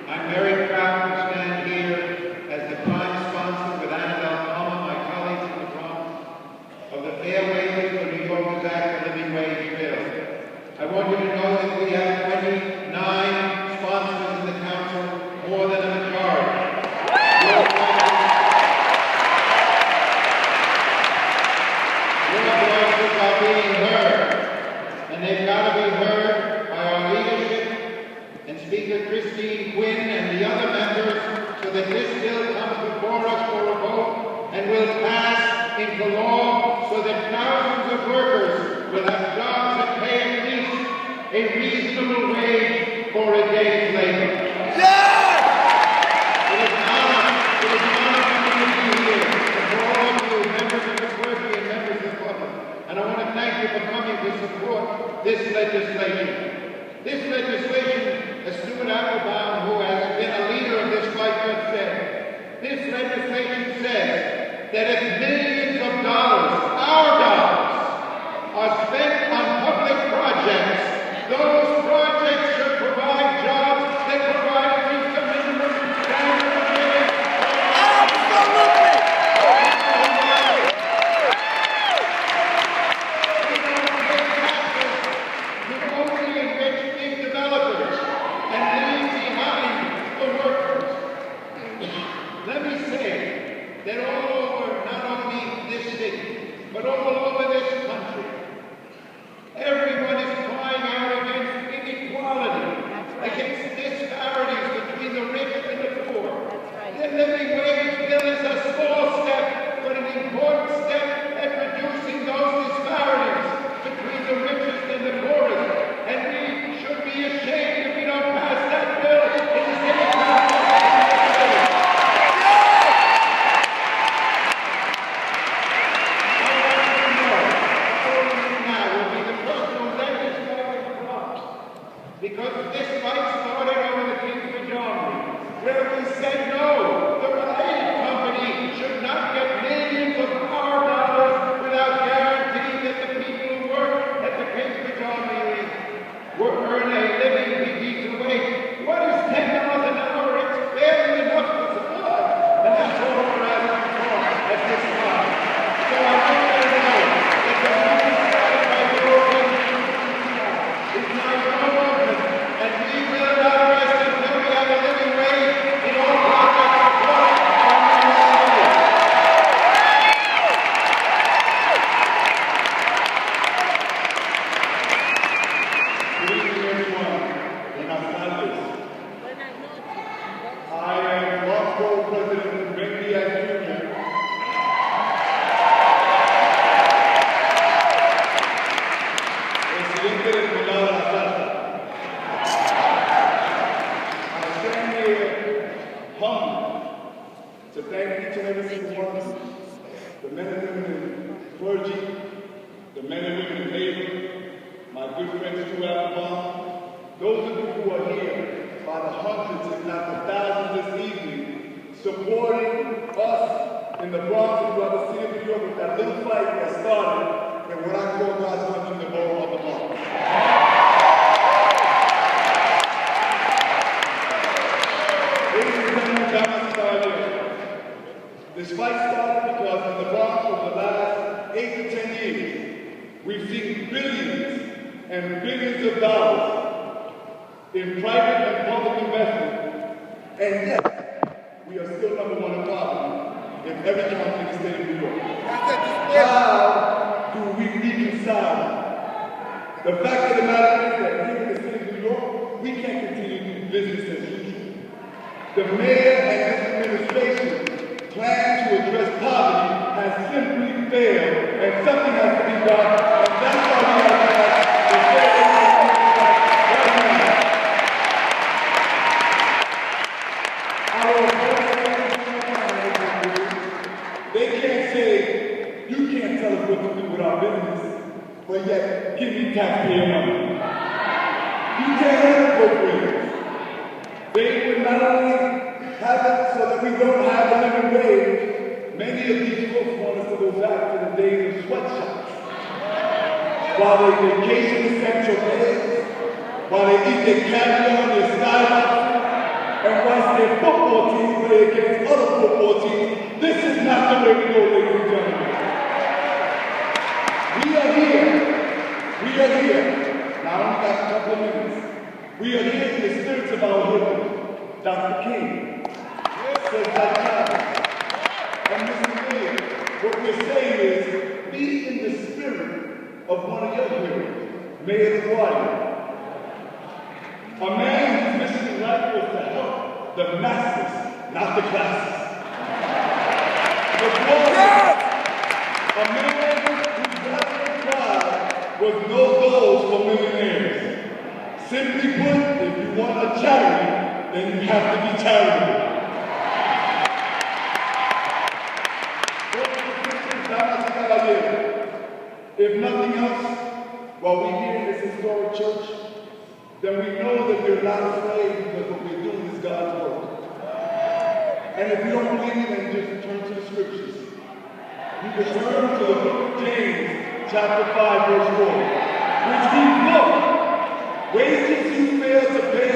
I'm very proud to stand here as the prime sponsor with Annabelle Palmer, my colleagues in the Bronx, of the Fair Wages for New Yorkers Act, the Living Wage Bill. I want you to know that we have 29 sponsors in the council, more than a majority. Your voices are being heard, and they've got to be heard by our leadership and Speaker Christine Quinn and the other members, so that this bill comes before us for a vote and will pass into law, so that thousands of workers will have jobs that pay at least a reasonable wage for a day's labor. Yes! It is an honor for me to be here, and for all of you, members of the clergy and members of the public. And I want to thank you for coming to support this legislation. This legislation, as Stuart Applebaum, who has been a leader of this fight, just said, this legislation says that if millions of dollars, our dollars, are spent on public projects, those projects should provide jobs that provide at least a minimum standard of living. Absolutely! We don't pay taxes to only enrich big developers and leave behind the workers. Let me say that all over, not only this city, but all over this country, everyone is crying out against inequality, against disparities between the rich and the poor. The living wage bill is a small step, but an important step at reducing those disparities between the richest and the poorest. And we should be ashamed if we don't pass that bill in the city council. Because this fight started over the Kingsbridge Armory, where we said no, the Related Company should not get millions of our dollars without guaranteeing that the people who work at the Kingsbridge Armory will earn a living decent wage. What is $10 an hour? It's barely enough to survive, and that's all we're asking for at this time. So I want you to know that the movement started by European is now your movement, and we will not rest until we have a living wage in all projects supported by minorities. Good evening, everyone. Buenas tardes. I am Bronco President Ben Diaz Jr. Presidente del Condado de la Salsa. I stand here humbled to thank each and every single one of you, the men and women in clergy, the men and women in labor, my good friend Stuart Applebaum, those of you who are here by the hundreds, if not the thousands this evening, supporting us in the Bronx and throughout the city of New York with that little fight that started in what I call God's country, the borough of the Bronx. Ladies and gentlemen, damas y caballeros, this fight started because in the Bronx over the last 8 to 10 years, we've seen billions and billions of dollars in private and public investment, and yet we are still number one in poverty in every county in the state of New York. How do we reconcile? The fact of the matter is that here in the city of New York, we can't continue to do business as usual. The mayor and his administration plan to address poverty has simply failed, and something has to be done, and that's why we have to have the fair right now. They can't say, you can't tell us what to do with our business, but yet give me taxpayer money. You can't have it both ways. They would not only have it so that we don't have a living wage, many of these folks want us to go back to the days of sweatshops. While they vacation in Central Bay, while they eat their caviar on their skybox, and play against other football teams. This is not the way we go, ladies and gentlemen. We are here. We are here. Now, I only got a couple of minutes. We are here in the spirits of our hero, Dr. King. Says that child. And Mr. Williams, what we're saying is, be in the spirit of one of your heroes, Mayor Dwyer. A man whose mission in life was to help the masses, not the classes. A man whose life pride was no goals for millionaires. Simply put, if you want a charity, then you have to be charitable. If nothing else, while we're here in this historic church, then we know that we're not afraid because what we're doing is God's work. And if you don't believe it, then just turn to the scriptures. You can turn to the book of James, chapter 5, verse 4, which reads, look, wages you fail to pay